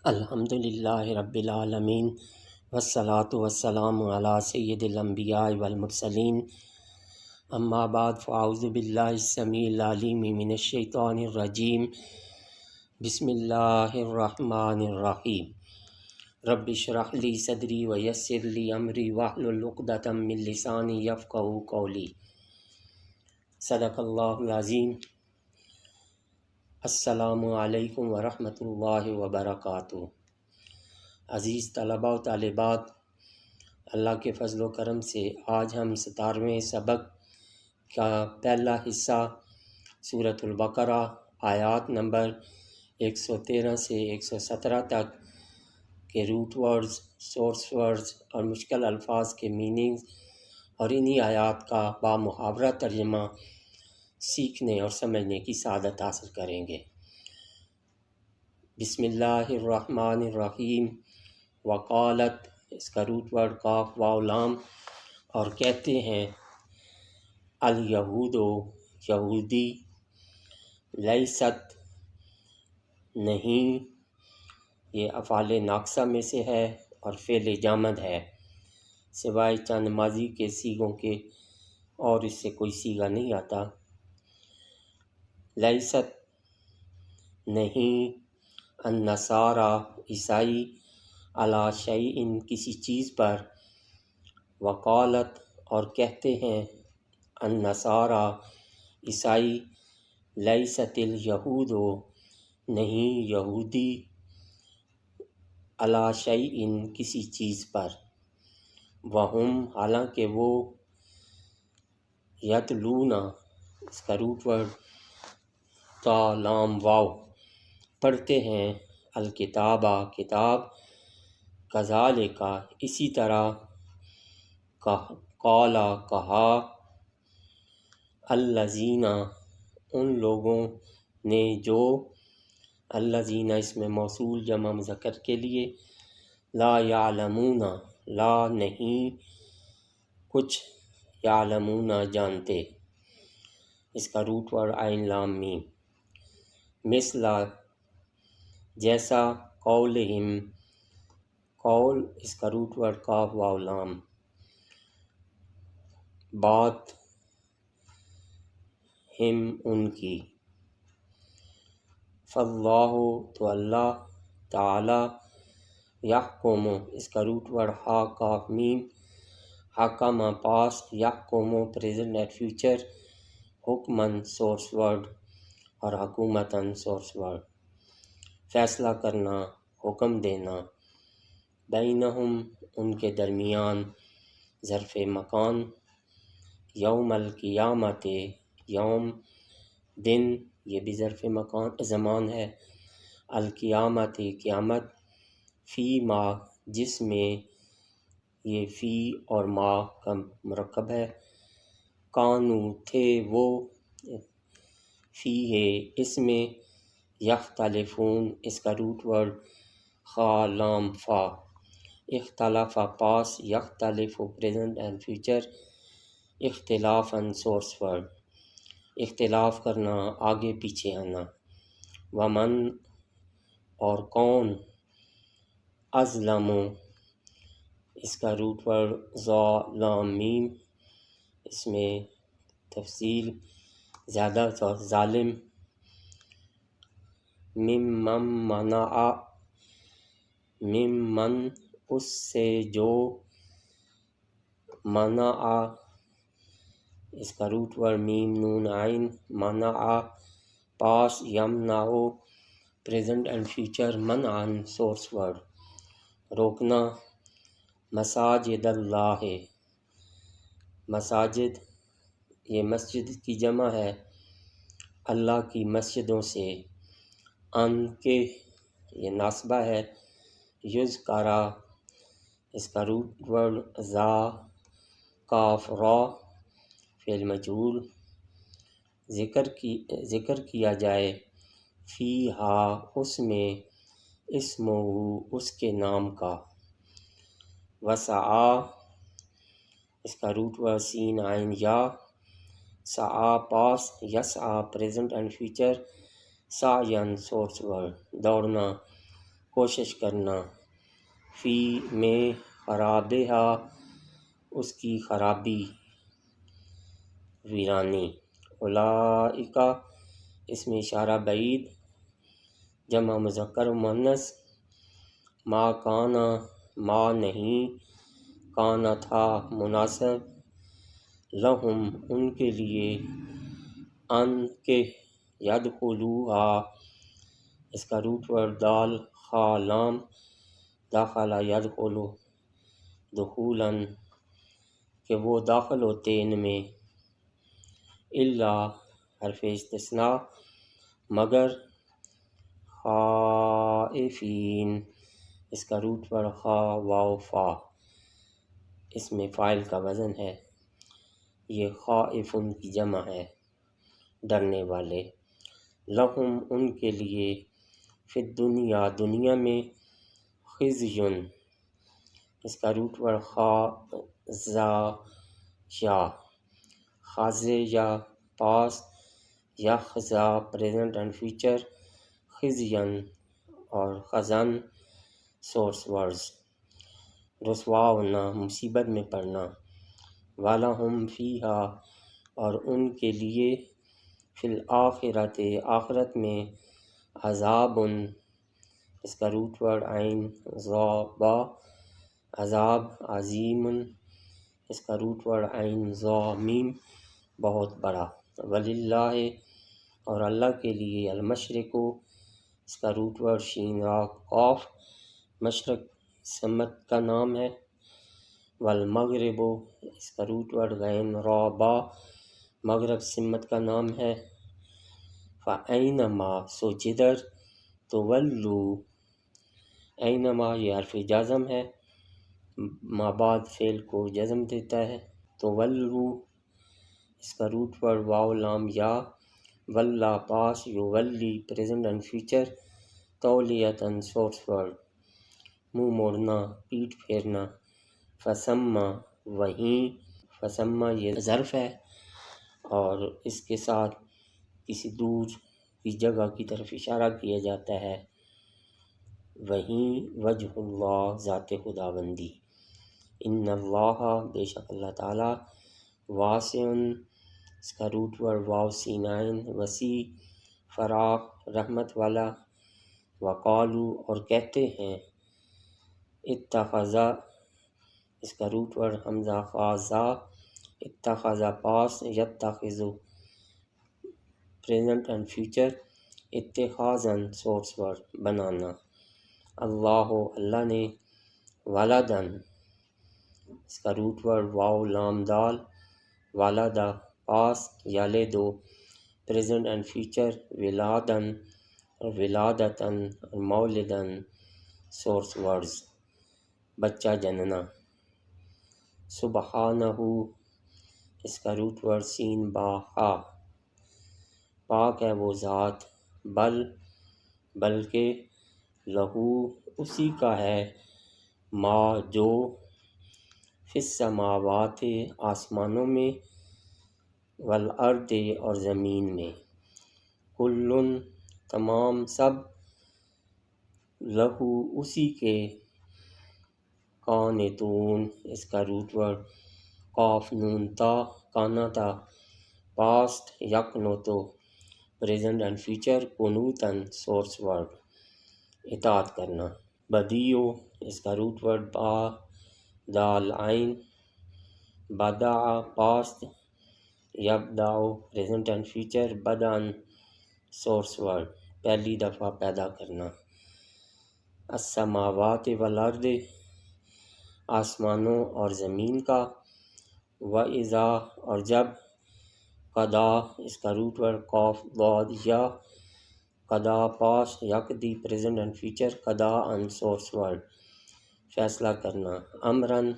الحمدللہ رب العالمین والصلاة والسلام علی سید الانبیاء والمرسلین اما بعد فاعوذ باللہ السمیع العلیم من الشیطان الرجیم بسم اللہ الرحمن الرحیم رب اشرح لی صدری ویسر لی امری واحلل عقدۃ من لسانی یفقہوا قولی صدق اللہ العظیم۔ السلام علیکم ورحمۃ اللہ وبرکاتہ۔ عزیز طلباء و طالبات، اللہ کے فضل و کرم سے آج ہم 17ویں سبق کا پہلا حصہ سورۃ البقرہ آیات نمبر 113 سے 117 تک کے روٹ ورڈز، سورس ورڈز اور مشکل الفاظ کے میننگز اور انہی آیات کا بامحاورہ ترجمہ سیکھنے اور سمجھنے کی سعادت حاصل کریں گے۔ بسم اللہ الرحمن الرحیم۔ وقالت، اس کا روٹ ورڈ قاف واو لام، اور کہتے ہیں الیہود، یہودی، لیست، نہیں، یہ افعال ناقصہ میں سے ہے اور فعل جامد ہے، سوائے چند ماضی کے سیغوں کے اور اس سے کوئی سیغہ نہیں آتا۔ لیست، نہیں، النصارى، عیسائی، علی شیء، کسی چیز پر، وقالت، اور کہتے ہیں، النصارى، عیسائی، لیست الیہود، نہیں یہودی، علی شیء، کسی چیز پر، وہم، حالانکہ وہ، یتلون، اس کا روٹ ورڈ تا لام واو، پڑھتے ہیں، الکتابہ، کتاب، کذالک، اسی طرح، قال، کہا، الذین، ان لوگوں نے جو، الذین اس میں موصول جمع مذکر کے لیے، لا یعلمون، لا نہیں، کچھ، یعلمون جانتے، اس کا روٹ ورڈ عین لام میم، مثل، جیسا، قولہم، قول، اس کا روٹ ورڈ قاف واو لام، بات، ہم، ان کی، فاللہ، تو اللہ تعالی، یحکم، اس کا روٹ ورڈ ہا کاف میم، حکم، پاس، یحکم، پریزنٹ اینڈ فیوچر، حکمن، سورس ورڈ، اور حکومتاً، سورس ورڈ، فیصلہ کرنا، حکم دینا، بینہم، ان کے درمیان، ظرف مکان، یوم القیامت، یوم، دن، یہ بھی ظرف مکان زمان ہے، القیامت، قیامت، فی ما، جس میں، یہ فی اور ما کا مرکب ہے، کانو، تھے وہ، فی ہے، اس میں، یختلفون، اس کا روٹ ورڈ خا لام فا، اختلاف، پاس، یختلف، پریزنٹ اینڈ فیوچر، اختلافاً، سورس ورڈ، اختلاف کرنا، آگے پیچھے آنا، ومن، اور کون، ازلم، اس کا روٹ ورڈ ذا لام میم، اس میں تفصیل زیادہ، ظالم، ممن منع، ممن، اس سے جو، منع، اس کا روٹ ورڈ میم نون عین، منع، پاس، یمنع، پریزنٹ اینڈ فیوچر، منعاً، سورس ورڈ، روکنا، مساجد اللہ، مساجد، یہ مسجد کی جمع ہے، اللہ کی مسجدوں سے، ان کے، یہ ناصبہ ہے، یذکرہ، اس کا روٹ ورڈ ذا کاف را، فعل مجہول، ذکر کیا جائے، فی ہا، اس میں، اسمہ، اس کے نام کا، وسعا، اس کا روٹ ورڈ سین عین یا، سعا، پاس، یسعا، پریزنٹ اینڈ فیوچر، سعین، سورس ورڈ، دوڑنا، کوشش کرنا، فی میں خرابہا اس کی خرابی، ویرانی، اولئک اس میں اشارہ بعید، جمع مذکر و مؤنث، ما کانا ما نہیں، کانا تھا مناسب، لہم ان کے لیے، ان کے، یدخلوہا اس کا روٹ ورڈ دال خا لام، داخلہ یدخلو، دخولاً کہ وہ داخل ہوتے ان میں، الا حرف استثناء مگر، خائفین اس کا روٹ ورڈ خا واو فا، اس میں فاعل کا وزن ہے، یہ خائفن کی جمع ہے، ڈرنے والے، لہم ان کے لیے، فی الدنیا دنیا میں، خزیٌ اس کا روٹ ورڈ خا زا یا، خازے یا پاس، یا خزا پریزنٹ اینڈ فیوچر، خزین اور خزن سورس ورڈز، رسوا ہونا، مصیبت میں پڑنا، وَلَهُمْ فِيهَا اور ان کے لیے، فی الآخرت آخرت میں، عذاب اس کا روٹ ورڈ عین ضا با، عذاب، عظیم اس کا روٹ ورڈ عین ضا میم بہت بڑا، وللہ اور اللہ کے لیے، المشرق اس کا روٹ ورڈ شین را قاف، مشرق سمت کا نام ہے، والمغرب اس کا روٹ ورڈ غین را با، مغرب سمت کا نام ہے، فَأَيْنَمَا سو جدھر، تولو اینما یہ حرف جازم ہے، ما بعد فعل کو جزم دیتا ہے، تولو اس کا روٹ ورڈ واو لام یا، ولا پاس، یولی پریزنٹ اینڈ فیوچر، تولیتاً سورس ورڈ، منہ موڑنا، پیٹھ پھیرنا، فسمہ وہیں، فسمہ یہ ظرف ہے اور اس کے ساتھ کسی دور کی جگہ کی طرف اشارہ کیا جاتا ہے، وہیں وجہ اللہ ذات خداوندی، ان اللہ بے شک اللہ تعالیٰ، واسع اس کا روٹ ورڈ واو سینائن وسیع، فراق رحمت والا، وقالو اور کہتے ہیں، اتخذا اس کا روٹ ورڈ حمزہ خازا، اتخذا پاس، یتخذو پریزنٹ اینڈ فیوچر، اتخاذن سورس ورڈ بنانا، اللہ اللہ نے، ولدن اس کا روٹ ورڈ واو لام دال، والدہ پاس، یلدو پریزنٹ اینڈ فیوچر، ولادن ولادتاً مولدن سورس ورڈز بچہ جننا، سبحانہ اس کا روٹ ورڈ سین با ہا، پاک ہے وہ ذات، بلکہ، لہو اسی کا ہے، ما جو، فی السماوات آسمانوں میں، والارض اور زمین میں، کلن تمام سب، لہو اسی کے، قانتون اس کا روٹ ورڈ قاف نون تا، کانا تا پاسٹ، یقنتو پریزنٹ اینڈ فیوچر، قنوتاً سورس ورڈ اطاعت کرنا، بدیو اس کا روٹ ورڈ با دال عین، بدع پاسٹ، یبدعو پریزنٹ اینڈ فیوچر، بدعن سورس ورڈ پہلی دفعہ پیدا کرنا، السماوات والارض آسمانوں اور زمین کا، وَإِذَا اور جب، قضا اس کا روٹ ورڈ قاف ضاد یا، قضا پاس، یقضی پریزنٹ اینڈ فیوچر، قضا ان سورس ورڈ فیصلہ کرنا، امرن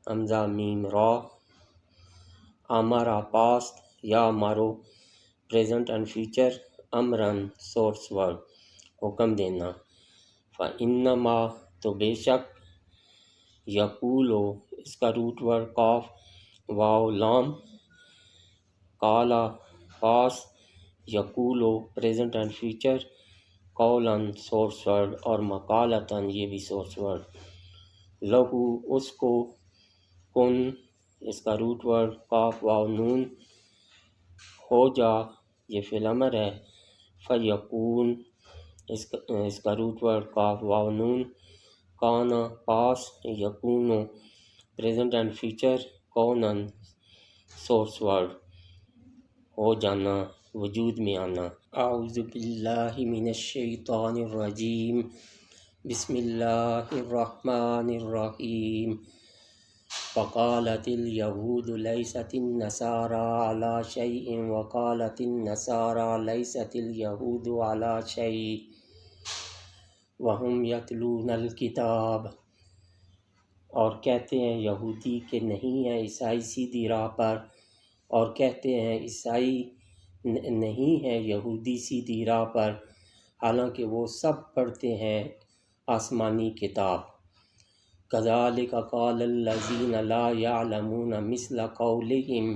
حمزہ میم را، امرا پاسٹ، یا مارو پریزنٹ اینڈ فیوچر، امرن سورس ورڈ حکم دینا، فَإِنَّمَا تو بے شک، یقولو اس کا روٹ ورڈ قاف واو لام، کالا پاس، یقولو پریزنٹ اینڈ فیوچر، قولاً سورس ورڈ اور مقالتاً یہ بھی سورس ورڈ، لہو اس کو، کن اس کا روٹ ورڈ، قاف واو نون ہو جا یہ فعل امر ہے، فیکون اس کا روٹ ورڈ قاف واو نون، کانا پاس، یکونو پریزنٹ اینڈ فیوچر، کونن سورس ورڈ ہو جانا، وجود میں آنا۔ اعوذ باللہ من الشیطان الرجیم، بسم اللہ الرحمن الرحیم۔ وقالت اليہود لیست النصارى علی شیء وقالت النصارى لیست اليہود علی شیء وہم یتلون الکتاب، اور کہتے ہیں یہودی کہ نہیں ہے عیسائی سیدھی راہ پر، اور کہتے ہیں عیسائی نہیں ہے یہودی سیدھی راہ پر، حالانکہ وہ سب پڑھتے ہیں آسمانی کتاب۔ کذالک قال الذین لا یعلمون مثل قولہم،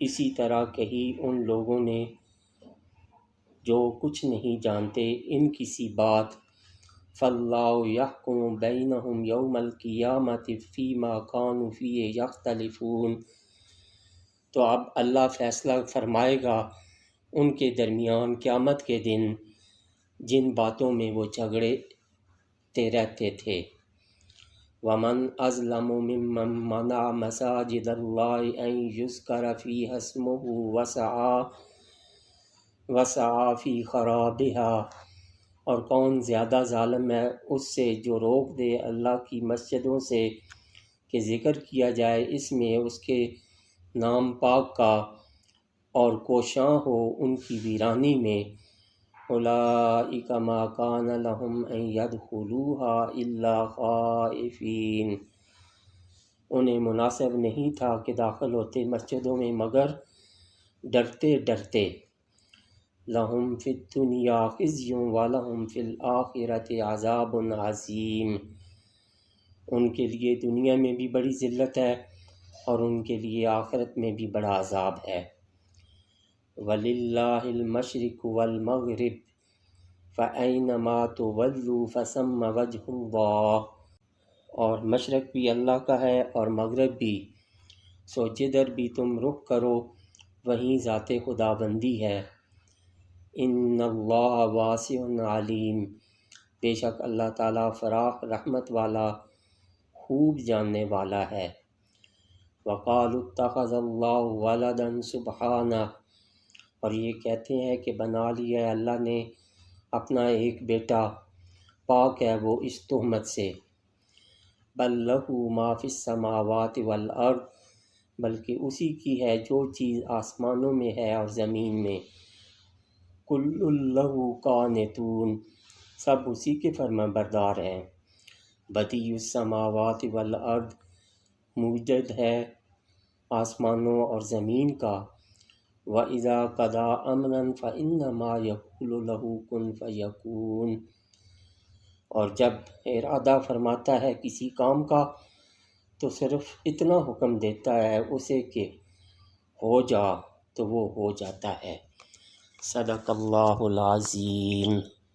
اسی طرح کہی ان لوگوں نے جو کچھ نہیں جانتے ان کی سی بات۔ فاللہ یحکم بینہم یوم القیامۃ فیما کانوا فیہ یختلفون، تو اب اللہ فیصلہ فرمائے گا ان کے درمیان قیامت کے دن جن باتوں میں وہ جھگڑتے رہتے تھے۔ ومن اظلم ممن منع مساجد اللہ ان یذکر فیہا اسمہ وسعی فی خرابها، اور کون زیادہ ظالم ہے اس سے جو روک دے اللہ کی مسجدوں سے کہ ذکر کیا جائے اس میں اس کے نام پاک کا، اور کوشاں ہو ان کی ویرانی میں۔ اولئک ما کان لہم ان یدخلوها الا خائفین، انہیں مناسب نہیں تھا کہ داخل ہوتے مسجدوں میں مگر ڈرتے ڈرتے۔ لہم فی الدنیا خزی ولہم فی الآخرۃ عذاب عظیم، ان کے لیے دنیا میں بھی بڑی ذلت ہے اور ان کے لیے آخرت میں بھی بڑا عذاب ہے۔ وَلِلَّهِ الْمَشْرِقُ وَالْمَغْرِبُ فَأَيْنَمَا تُوَلُّوا فَثَمَّ وَجْهُ اللَّهِ، اور مشرق بھی اللہ کا ہے اور مغرب بھی، سو جدھر بھی تم رخ کرو وہیں ذات خداوندی ہے۔ ان اللہ واسع علیم، بے شک اللہ تعالیٰ فراخ رحمت والا خوب جاننے والا ہے۔ وقالوا اتخذ اللہ ولدا سبحانہ، اور یہ کہتے ہیں کہ بنا لیا ہے اللہ نے اپنا ایک بیٹا، پاک ہے وہ اس تہمت سے۔ بل لہ ما فی السماوات والارض، بلکہ اسی کی ہے جو چیز آسمانوں میں ہے اور زمین میں۔ کل لہ قانتون، سب اسی کے فرما بردار ہیں۔ بدیع السماوات والارض، موجد ہے آسمانوں اور زمین کا۔ وَإِذَا قَضَىٰ أَمْرًا فَإِنَّمَا يَقُولُ لَهُ كُن فَيَكُونُ، اور جب ارادہ فرماتا ہے کسی کام کا تو صرف اتنا حکم دیتا ہے اسے کہ ہو جا، تو وہ ہو جاتا ہے۔ صدق اللہ العظیم۔